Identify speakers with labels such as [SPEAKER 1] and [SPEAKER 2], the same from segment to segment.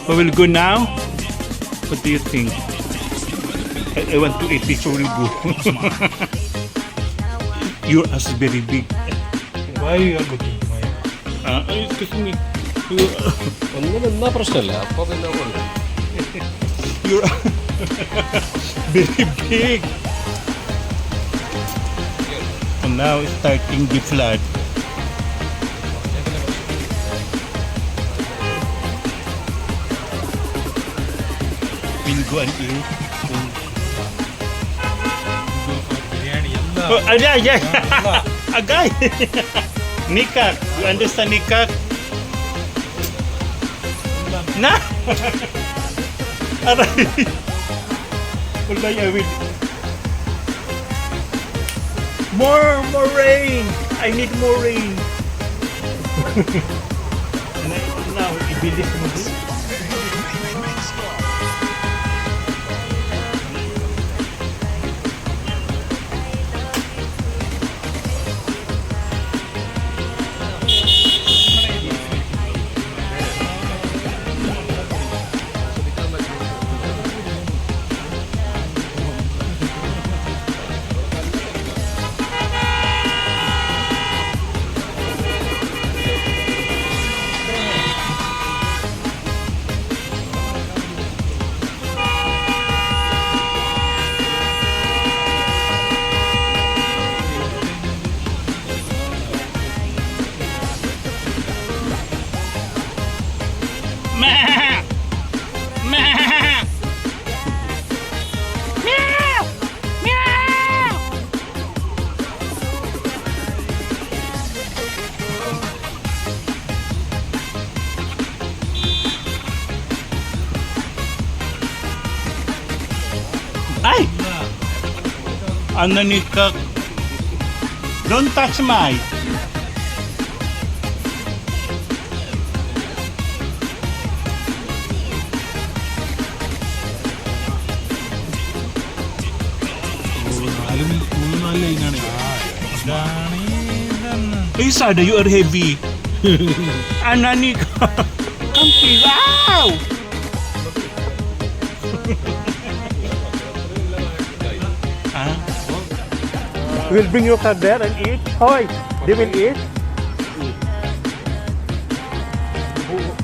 [SPEAKER 1] We will go now. What do you think? I want to eat this origo. Your ass is very big.
[SPEAKER 2] Why you are looking to my...
[SPEAKER 1] Excuse me.
[SPEAKER 2] ഒന്നും പ്രശ്നമില്ല അപ്പൊ പിന്നെ
[SPEAKER 1] You're very big. And now it's starting the flood. We'll go and eat. Oh, yeah. A guy. Nikak. You understand Nikak? Nah. Aray. Wala I will. More rain. I need more rain. Now, ibilis mo din. Ay! Ano ni Kak? Don't touch my. Hey, Sada, you are heavy. Ano ni Kak? Kampi, wow! We'll bring your car there and eat. Hoy, they will eat.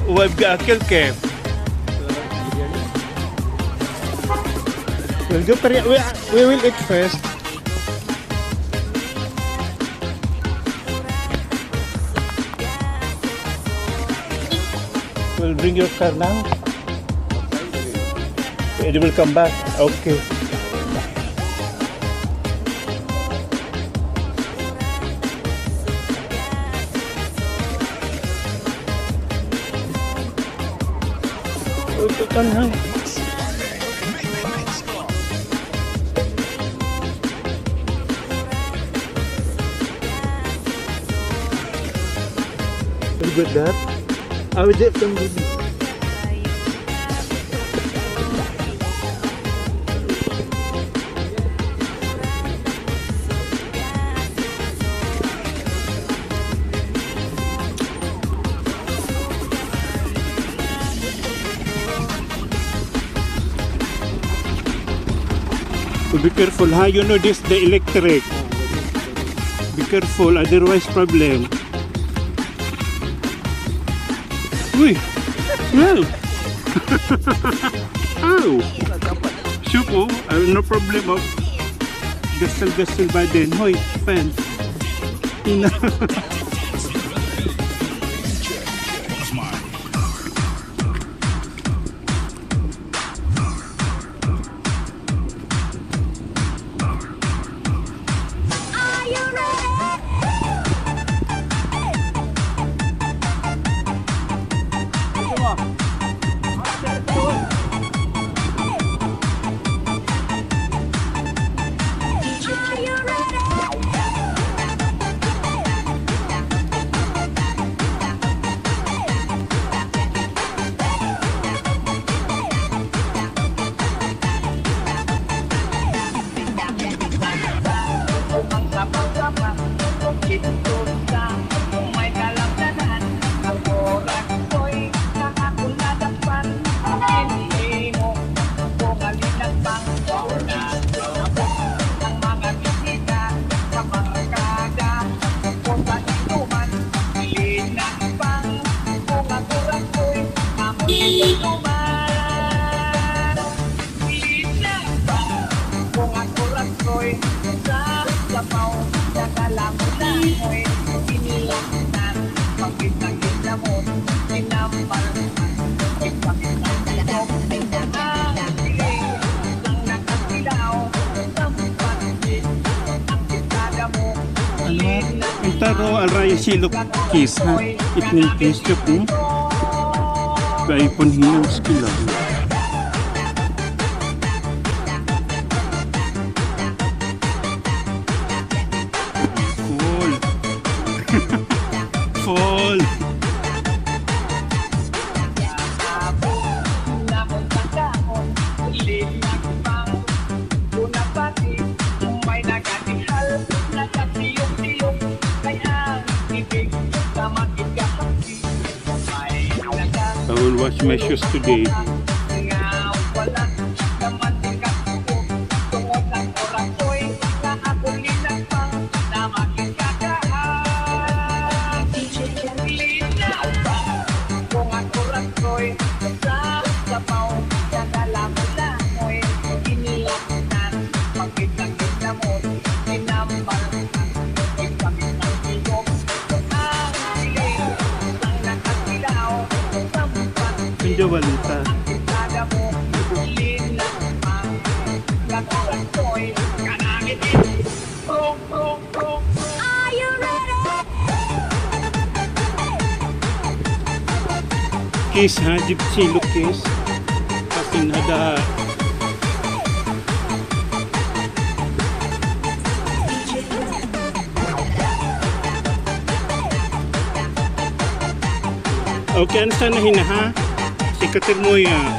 [SPEAKER 1] We've got a kill cave. We'll go we will eat first. We'll bring your car now. It will come back. Okay. Tanhang. Look at that. I will get some good. Be careful, ha? You know this, the electric. Be careful, otherwise problem. Uy! Well! Ow! Syuko, no problem of gasal ba din? Hoy, fan.
[SPEAKER 3] Taro alraya silok kis ha. Itning kis chupin. Kaya pun hilang skill ako. Full. Full. I will wash my shoes today. Medyo balita. Kiss ha, jeep silok kiss. Kasi nada. Okay, ano sana hinaha? Sikatir mo yan.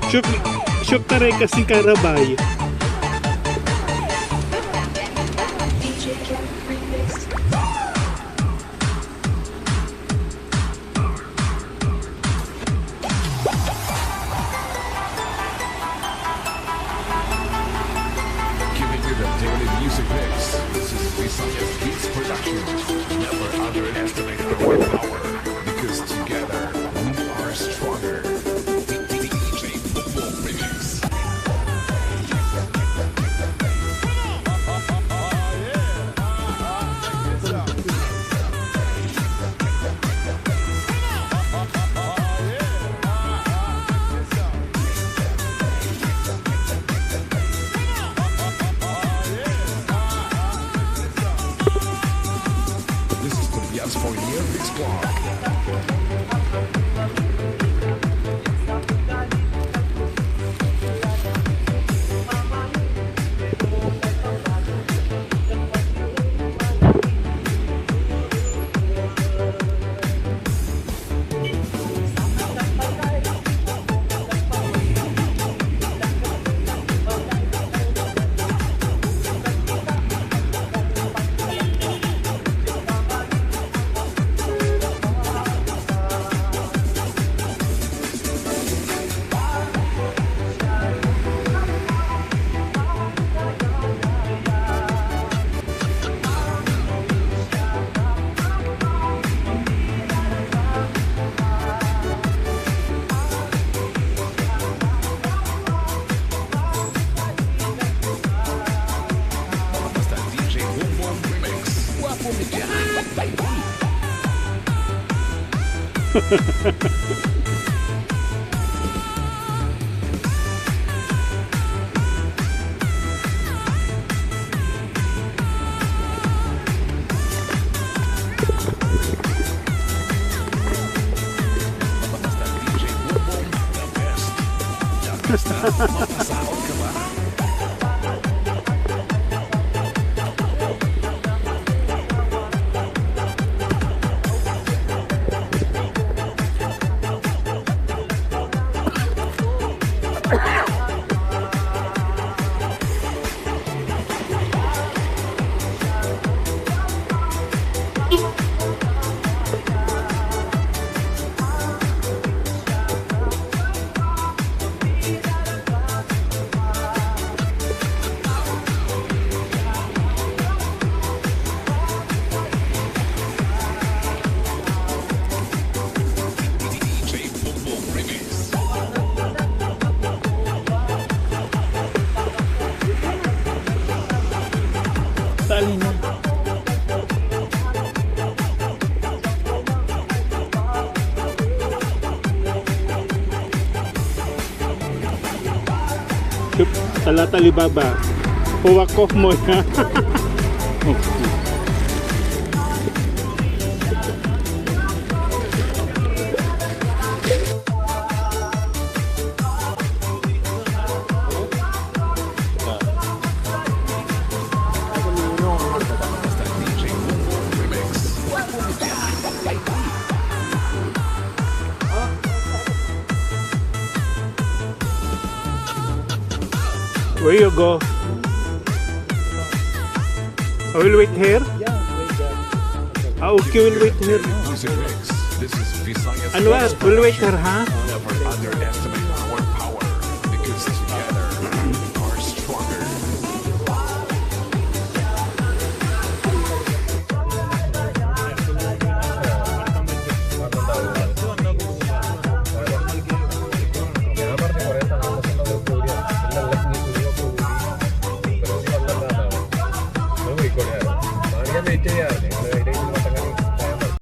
[SPEAKER 3] Shop taray kasi karabay.
[SPEAKER 4] Giving you the daily music mix. This is Visayas Beats Production. Never underestimate our power, because together we are stronger. DJ Football Remix. This is the Yes for Year Mix Blog. Basta DJ Football Remix. Guapo me dyan, baby. Basta DJ Football, the best. Basta mapasahod ka ba? DJ Football Remix.
[SPEAKER 3] Tali na. Shop Talatali-baba. Huwak ko mo na. Okay. Where you go? I will wait here. Okay, we'll wait here.
[SPEAKER 4] Music mix. This is Visayas.
[SPEAKER 3] Anwar, we'll wait here, huh?
[SPEAKER 4] Never underestimate